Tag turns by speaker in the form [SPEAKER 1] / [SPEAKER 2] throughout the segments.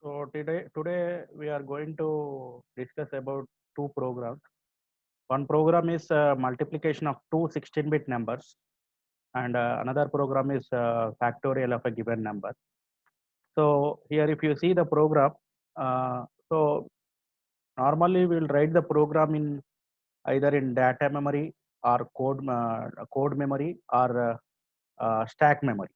[SPEAKER 1] So today we are going to discuss about two programs. One program is multiplication of two 16-bit numbers, and another program is factorial of a given number. So here, if you see the program, so normally we'll write the program in either in data memory or code memory or stack memory.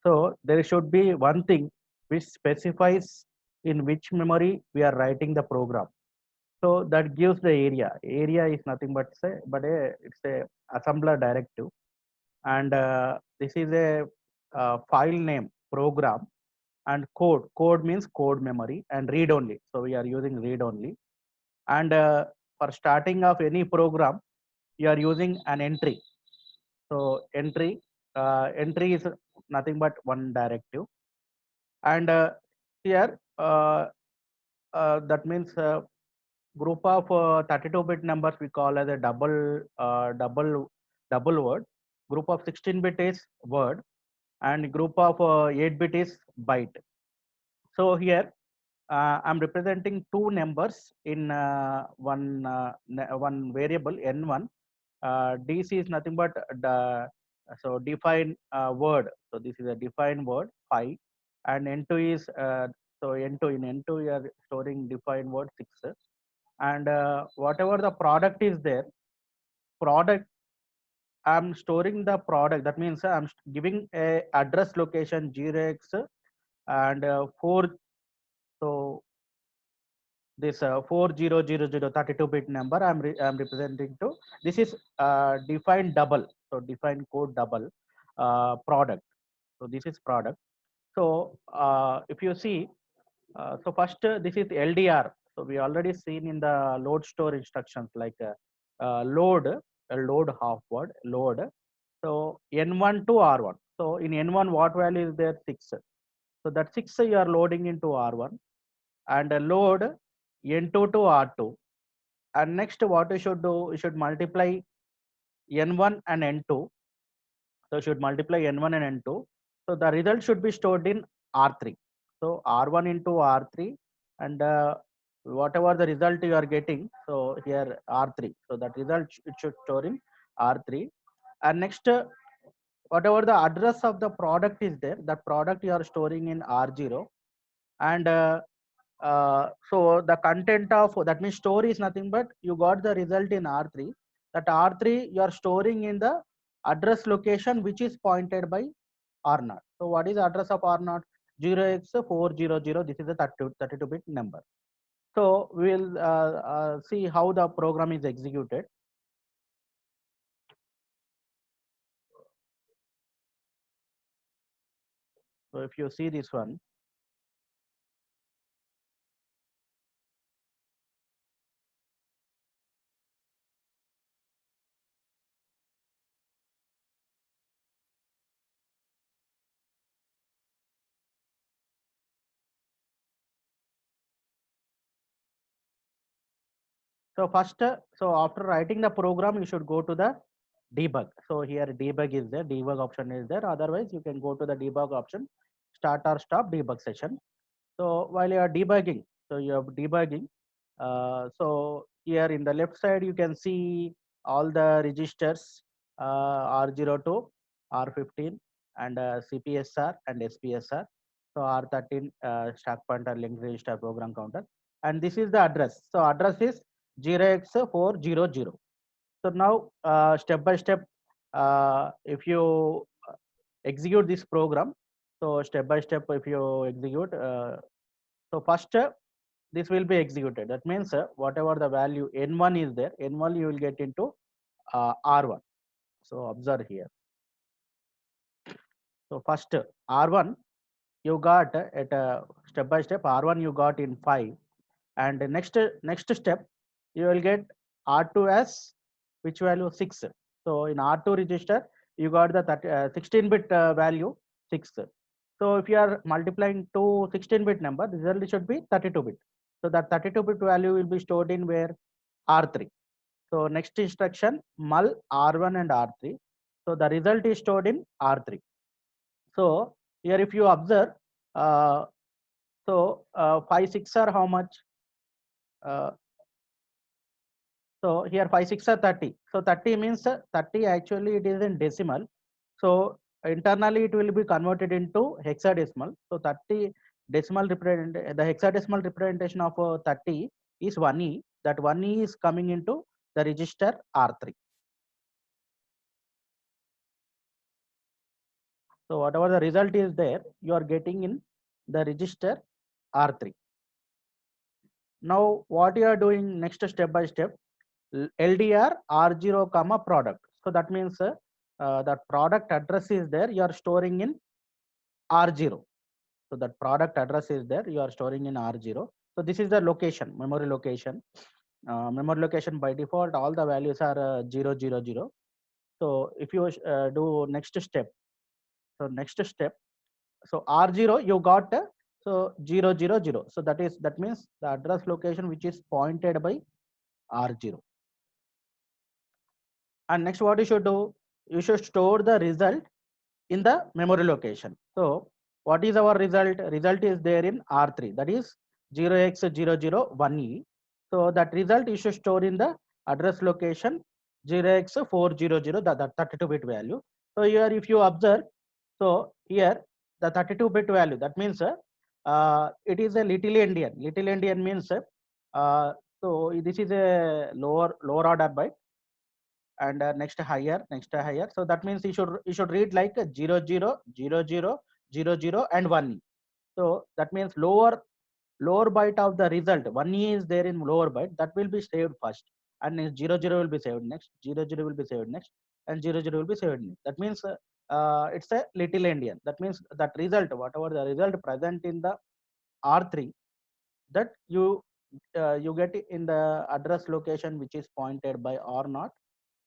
[SPEAKER 1] So there should be one thing which specifies in which memory we are writing the program. So that gives the area. Area is nothing but it's a assembler directive, and this is a file name program, and code. Code means code memory and read only. So we are using read only, and for starting of any program, you are using an entry. So entry is nothing but one directive, and here that means group of 32-bit numbers we call as a double word. Group of 16-bit is word, and group of 8-bit is byte. So here I'm representing two numbers in one variable n1. DC is nothing but the so define word. So this is a defined word 5, and n2 is so n2 in n2 you are storing defined word 6, and whatever the product is there, product I'm storing the product. That means I'm giving a address location 0x and 4. So this 4000 32-bit number I'm representing to. This is defined double. So defined code double product. So this is product. So if you see, so first this is LDR. So we already seen in the load store instructions like load half word load. So N1 to R1. So in N1 what value is there? 6. So that 6 you are loading into R1, and load N2 to R2. And next what you should do, you should multiply N1 and N2. So you should multiply N1 and N2. So the result should be stored in R3. So R1 into R3, and whatever the result you are getting, so here R3. So that result it should store in R3. And next, whatever the address of the product is there, that product you are storing in R0. And so the content of that means store is nothing but you got the result in R3. That R3 you are storing in the address location which is pointed by R0. So what is the address of R0? 0x400. This is the 32-bit number. So we will see how the program is executed. So if you see this one, so first, so after writing the program, you should go to the debug. So here debug is there, debug option is there. Otherwise, you can go to the debug option, start or stop debug session. So while you are debugging, so you are debugging. So here in the left side, you can see all the registers R02, R15, and CPSR and SPSR. So R13 stack pointer linked register program counter, and this is the address. So address is 0x400. So now step by step, if you execute this program, so step by step, if you execute, so first this will be executed. That means whatever the value n1 is there, n1 you will get into R1. So observe here. So first R1 you got at step by step R1 you got in 5, and the next step you will get R2 as which value 6. So in R2 register you got the 16-bit value 6. So if you are multiplying two 16-bit number, the result should be 32-bit. So that 32-bit value will be stored in where? R3. So next instruction mul R1 and R3. So the result is stored in R3. So here if you observe, uh, So 5 6 are how much? Uh, so here 5 6 are 30. So 30 means 30 actually it is in decimal. So internally it will be converted into hexadecimal. So 30 decimal represent the hexadecimal representation of 30 is 1E. That 1E is coming into the register R3. So whatever the result is there, you are getting in the register R3. Now what you are doing next step by step, LDR R0 comma product. So that means that product address is there, you are storing in R0. So that product address is there, you are storing in R0. So this is the location, memory location. Memory location by default, all the values are 0, 0, 0. So if you do next step, so next step, so R0 you got so 0, 0, 0. So that means the address location which is pointed by R0. And next what you should do, you should store the result in the memory location. So what is our result? Result is there in R3, that is 0x001E. So that result you should store in the address location 0x400, that 32-bit value. So here if you observe, so here the 32-bit value, that means it is a little endian. Little endian means so this is a lower order byte, and next higher. So that means you should read like 000000 and 1E. So that means lower byte of the result, 1E is there in lower byte, that will be saved first, and 00 will be saved next, 00 will be saved next, and 00 will be saved next. That means it's a little endian. That means that result, whatever the result present in the R3, that you get it in the address location which is pointed by R0.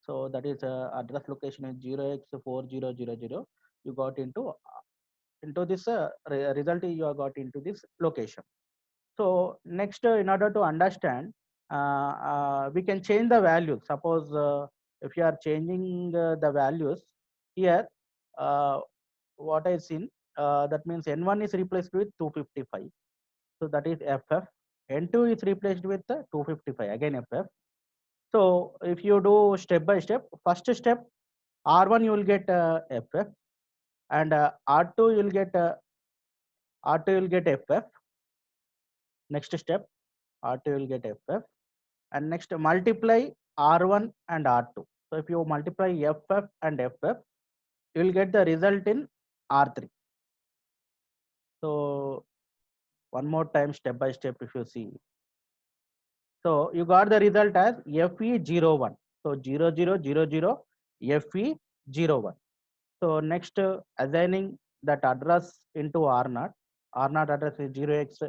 [SPEAKER 1] So that is address location is 0x4000. You got into this result, you have got into this location. So next, in order to understand, we can change the values. Suppose if you are changing the values here, uh, what I seen, that means N1 is replaced with 255. So that is FF. N2 is replaced with 255, again FF. So if you do step by step, first step R1 you will get FF, and R2 you will get FF. Next step R2 will get FF, and next multiply R1 and R2. So if you multiply FF and FF, you will get the result in R3. So one more time, step by step, if you see. So you got the result as FE01. So 0000 FE01. So next, assigning that address into R0. R0 address is 0x400000,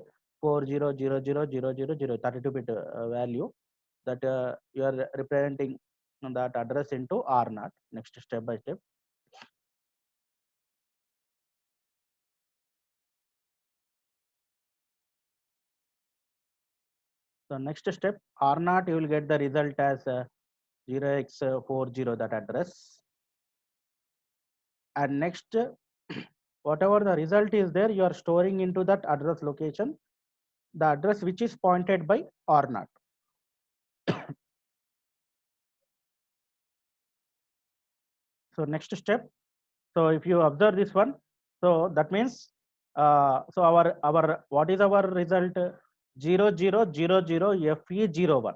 [SPEAKER 1] 32-bit value, that you are representing that address into R0. Next, step by step. So next step, R0 you will get the result as 0x40, that address. And next, whatever the result is there, you are storing into that address location, the address which is pointed by R0. So next step, so if you observe this one, so that means so our what is our result? 0000 FE01.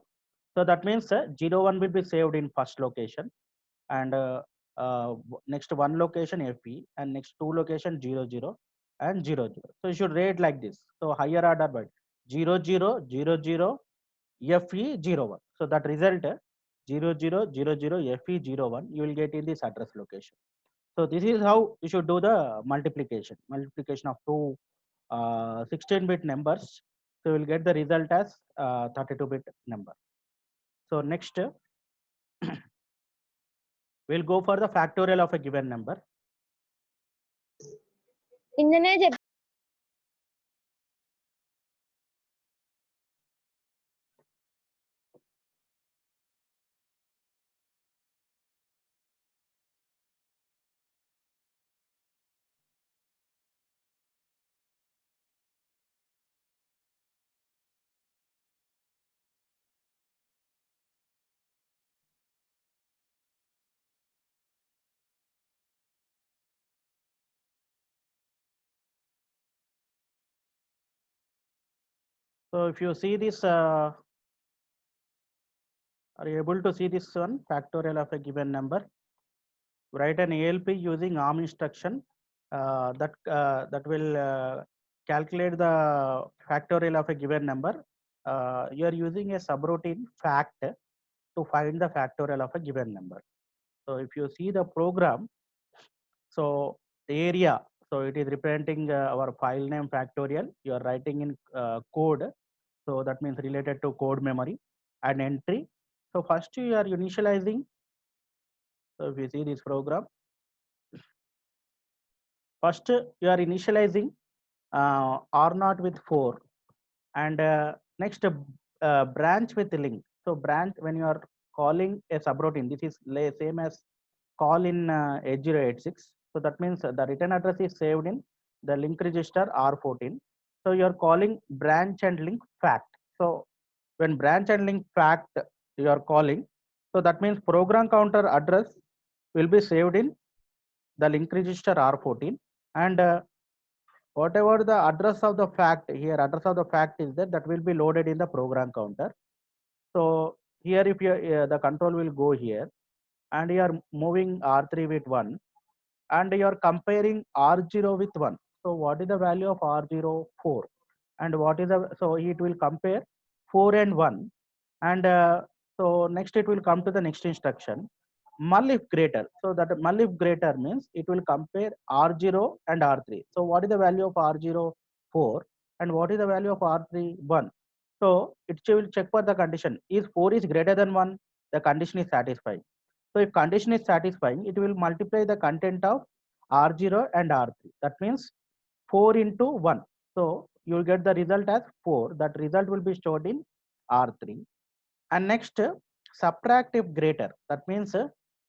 [SPEAKER 1] So that means 01 will be saved in first location, and next one location FE, and next two location 00 and 00. So you should rate like this. So higher order byte 0000 FE01. So that result 0000 FE01 you will get in this address location. So this is how you should do the multiplication of two 16-bit numbers. So you will get the result as 32-bit number. So next, we'll go for the factorial of a given number. So if you see this, are you able to see this one? Factorial of a given number. Write an ALP using ARM instruction that will calculate the factorial of a given number. You are using a subroutine fact to find the factorial of a given number. So if you see the program, so the area, so it is representing our file name factorial. You are writing in code, so that means related to code memory and entry. So first you are initializing. So if you see this program, first you are initializing R0 with 4, and next branch with link. So branch, when you are calling a subroutine, this is same as call in 8086. So that means the return address is saved in the link register R14. So you are calling branch and link fact. So when branch and link fact you are calling, so that means program counter address will be saved in the link register R14, and whatever the address of the fact here, address of the fact is there, that will be loaded in the program counter. So here if you the control will go here, and you are moving R3 with 1, and you are comparing R0 with 1. So what is the value of R0? 4. And what is the, so it will compare 4 and 1, and so next it will come to the next instruction, null if greater. So that null if greater means it will compare R0 and R3. So what is the value of R0? 4. And what is the value of R3? 1. So it will check for the condition. Is 4 is greater than 1? The condition is satisfying. So if condition is satisfying, it will multiply the content of R0 and R3. That means 4 into 1. So you will get the result as 4. That result will be stored in R3. And next, subtract if greater. That means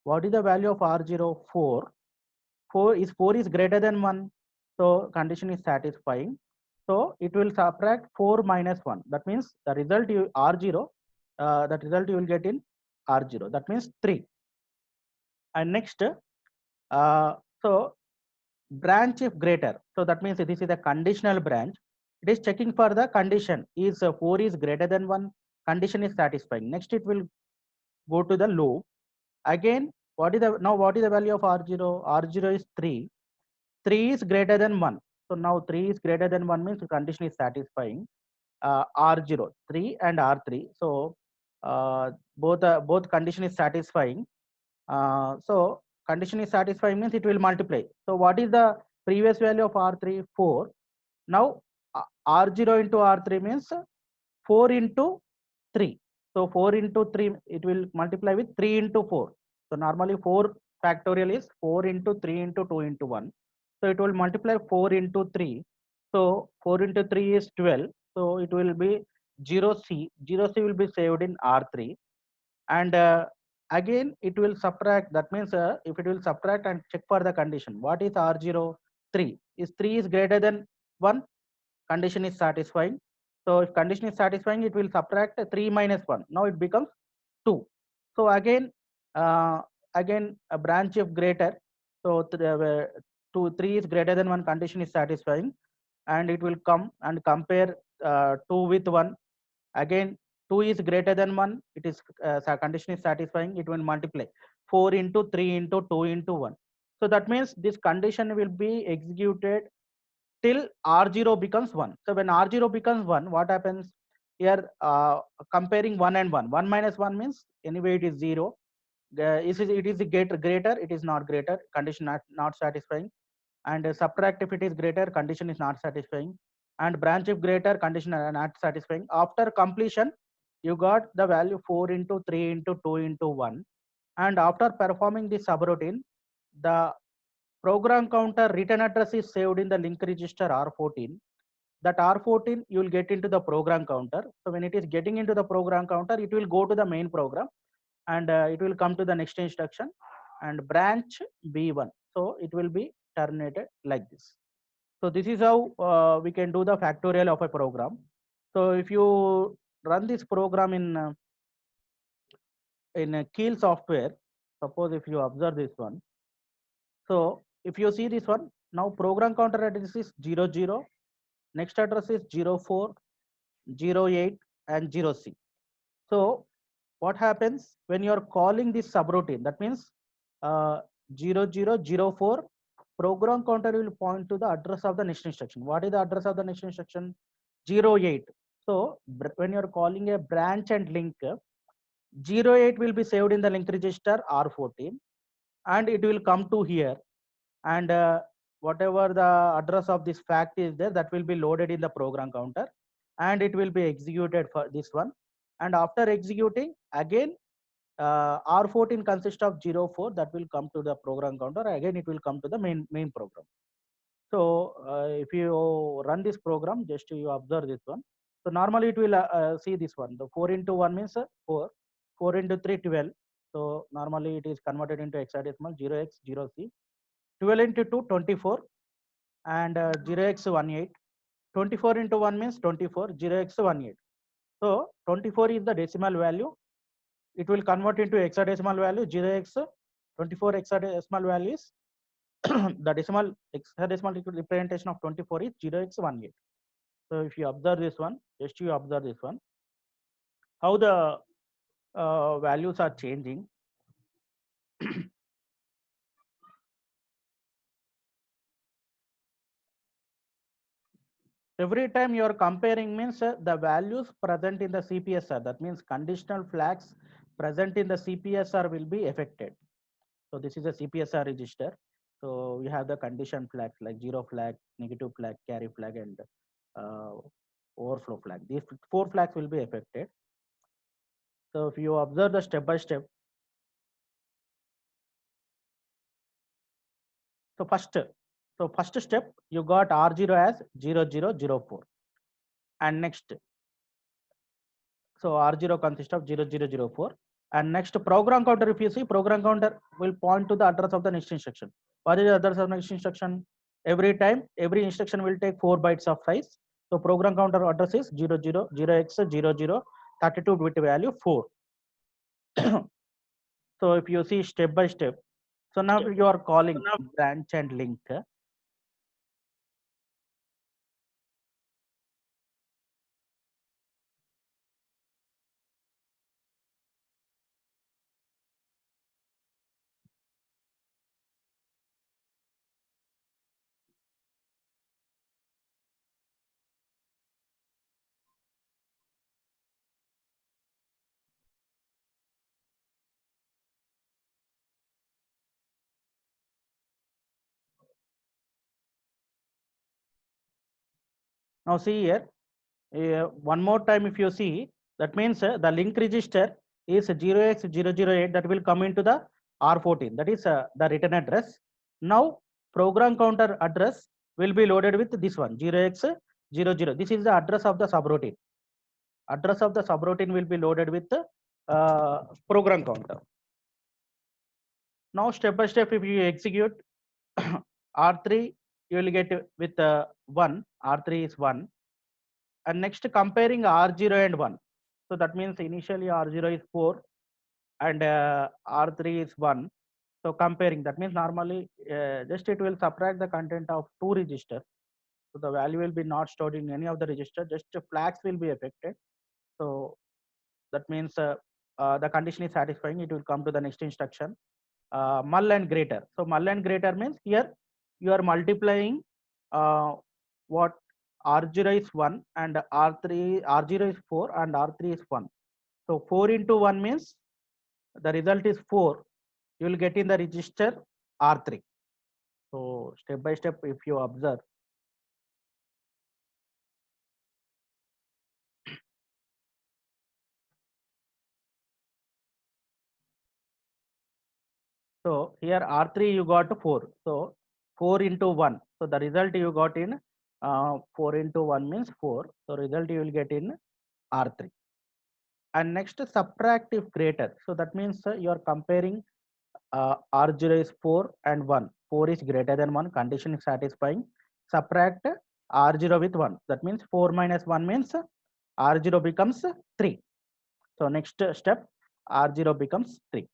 [SPEAKER 1] what is the value of R0? 4. 4 is greater than 1. So condition is satisfying. So it will subtract 4 minus 1. That means the result you R0, that result you will get in R0. That means 3. And next, so branch if greater. So that means this is a conditional branch. It is checking for the condition. Is 4 is greater than 1? Condition is satisfying. Next it will go to the loop. Again, what is the, now what is the value of R0? R0 is 3. 3 is greater than 1. So now 3 is greater than 1 means the condition is satisfying. R0, 3 and R3. So both condition is satisfying. So condition is satisfying means it will multiply. So what is the previous value of R3? 4. Now R0 into R3 means 4 into 3. So 4 into 3, it will multiply with 3 into 4. So normally 4 factorial is 4 into 3 into 2 into 1. So it will multiply 4 into 3. So 4 into 3 is 12. So it will be 0C. 0C will be saved in R3. And again it will subtract. That means if it will subtract and check for the condition, what is R0? 3. Is 3 is greater than 1? Condition is satisfying. So if condition is satisfying, it will subtract 3 minus 1. Now it becomes 2. So again a branch of greater. So 3 is greater than 1, condition is satisfying, and it will come and compare 2 with 1. Again 2 is greater than 1, it is condition is satisfying, it will multiply 4 into 3 into 2 into 1. So that means this condition will be executed till R0 becomes 1. So when R0 becomes 1, what happens here? Comparing 1 and 1. 1 minus 1 means anyway it is 0. It is greater, it is not greater, condition not satisfying. And subtract if it is greater, condition is not satisfying. And branch if greater, condition not satisfying. After completion, you got the value 4 into 3 into 2 into 1. And after performing this subroutine, the program counter return address is saved in the link register R14. That R14 you will get into the program counter. So when it is getting into the program counter, it will go to the main program, and it will come to the next instruction and branch B1. So it will be terminated like this. So this is how we can do the factorial of a program. So if you run this program in a Keel software, suppose if you observe this one. So if you see this one, now program counter address is 00, next address is 04, 08 and 0C. So what happens when you are calling this subroutine? That means 0004 program counter will point to the address of the next instruction. What is the address of the next instruction? 08. So when you are calling a branch and link, 08 will be saved in the link register R14 and it will come to here, and whatever the address of this fact is there, that will be loaded in the program counter and it will be executed for this one. And after executing again, R14 consists of 04, that will come to the program counter, again it will come to the main program. So if you run this program, just you observe this one. So normally it will see this one. The 4 into 1 means 4. 4 into 3, 12. So normally it is converted into hexadecimal 0x 0c. 12 into 2, 24. And 0x 18. 24 into 1 means 24. 0x 18. So 24 is the decimal value. It will convert into hexadecimal value. 0x 24 hexadecimal value is the decimal hexadecimal representation of 24 is 0x18. So if you observe this one, just you observe this one, how the values are changing. Every time you are comparing means the values present in the CPSR, that means conditional flags present in the CPSR will be affected. So this is a CPSR register. So we have the condition flags like zero flag, negative flag, carry flag, and overflow flag. These 4 flags will be affected. So if you observe the step by step, so first step you got R0 as 0004, and next, so R0 consists of 0004, and next program counter, if you see, program counter will point to the address of the next instruction. What is the address of next instruction? Every time every instruction will take 4 bytes of size. So program counter address is 000x00 32 bit value 4. So if you see step by step, so now you are calling branch and link. Now see here, one more time if you see, that means the link register is 0x008, that will come into the R14, that is the written address. Now program counter address will be loaded with this one, 0x00. This is the address of the subroutine. Address of the subroutine will be loaded with the program counter. Now step by step, if you execute R3, you will get with 1, R3 is 1. And next comparing R0 and 1. So that means initially R0 is 4 and R3 is 1. So comparing, that means normally just it will subtract the content of 2 registers. So the value will be not stored in any of the register, just flags will be affected. So that means the condition is satisfying, it will come to the next instruction. Null and greater. So null and greater means here you are multiplying what R0 is 1 and R0 is 4 and R3 is 1. So 4 into 1 means the result is 4. You will get in the register R3. So step by step, if you observe. So here R3 you got 4. So 4 into 1. So the result you got in 4 into 1 means 4. So result you will get in R3. And next subtract if greater. So that means you are comparing R0 is 4 and 1. 4 is greater than 1. Condition is satisfying. Subtract R0 with 1. That means 4 minus 1 means R0 becomes 3. So next step, R0 becomes 3.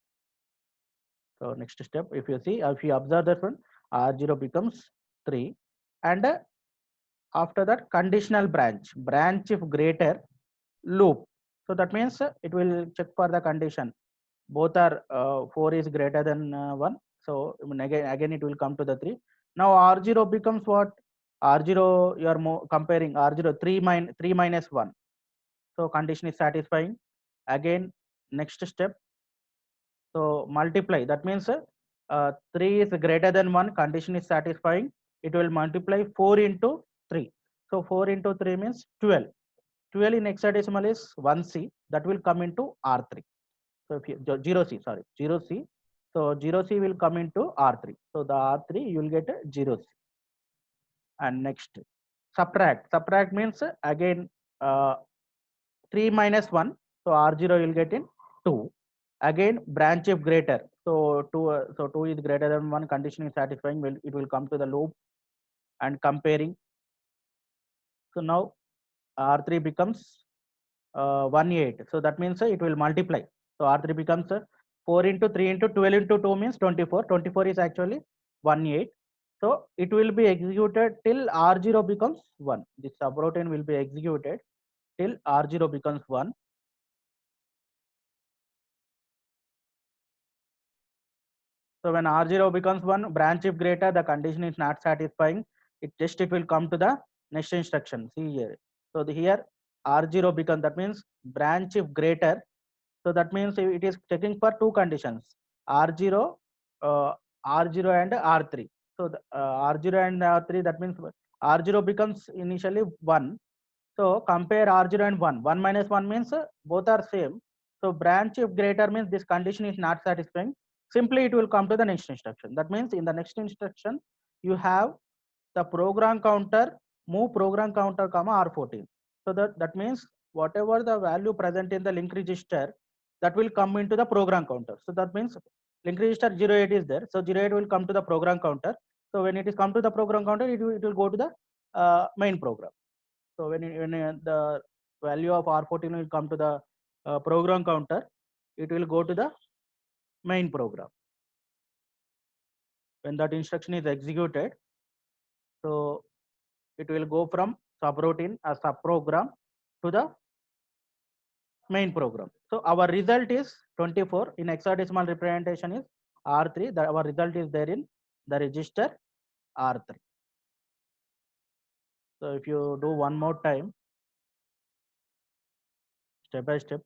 [SPEAKER 1] So next step, if you see, if you observe that one, R0 becomes 3. And After that, conditional branch if greater, loop. So that means it will check for the condition. Both are 4 is greater than 1. So again it will come to the 3. Now R0 becomes what? R0, you are comparing R0 3 minus 1. So condition is satisfying. Again, next step. So multiply. That means 3 is greater than 1. Condition is satisfying. It will multiply 4 into 3. So 4 into 3 means 12. 12 in hexadecimal is 1C. That will come into R3. So if you 0C, sorry, 0C. So 0C will come into R3. So the R3 you will get a 0C. And next, subtract. Subtract means again 3 minus 1. So R0 will get in 2. Again, branch if greater. So 2 is greater than 1. Condition is satisfying. It will come to the loop and comparing. So now R3 becomes 18. So that means it will multiply. So R3 becomes 4 into 3 into 12 into 2 means 24. 24 is actually 18. So it will be executed till R0 becomes 1. This subroutine will be executed till R0 becomes 1. So when R0 becomes 1, branch if greater, the condition is not satisfying. It will come to the next instruction. See here. So here R0 becomes, that means branch if greater. So that means it is checking for two conditions, R0, uh, R0 and R3. So the, R0 and R3, that means R0 becomes initially 1. So compare R0 and 1. 1 minus 1 means both are same. So branch if greater means this condition is not satisfying. Simply it will come to the next instruction. That means in the next instruction, you have the program counter, move program counter comma R14. So that means whatever the value present in the link register, that will come into the program counter. So that means link register 08 is there. So 08 will come to the program counter. So when it is come to the program counter, it will go to the main program. So when the value of R14 will come to the program counter, it will go to the main program. When that instruction is executed, so it will go from subroutine or subprogram to the main program. So our result is 24. In hexadecimal representation is R3. Our result is there in the register R3. So if you do one more time, step by step.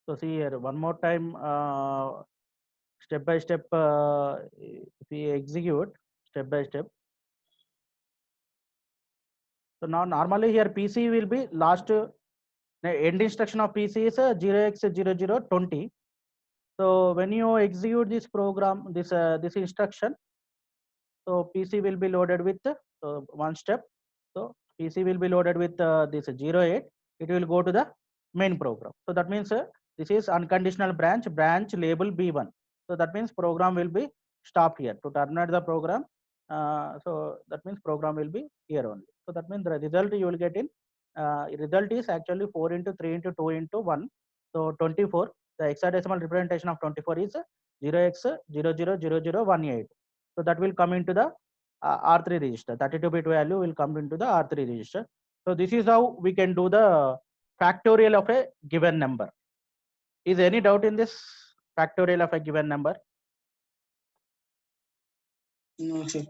[SPEAKER 1] So see here one more time, step by step. If we execute step by step. So now normally here PC will be last end instruction of PC is 0x0020. So when you execute this program, this instruction, so PC will be loaded with one step. So PC will be loaded with this 08. It will go to the main program. So that means this is unconditional branch label B1. So that means program will be stopped here. To terminate the program, so that means program will be here only. So that means the result you will get in, result is actually 4 into 3 into 2 into 1. So 24, the hexadecimal representation of 24 is 0x000018. So that will come into the R3 register. 32-bit value will come into the R3 register. So this is how we can do the factorial of a given number. Is any doubt in this factorial of a given number?
[SPEAKER 2] No, sir.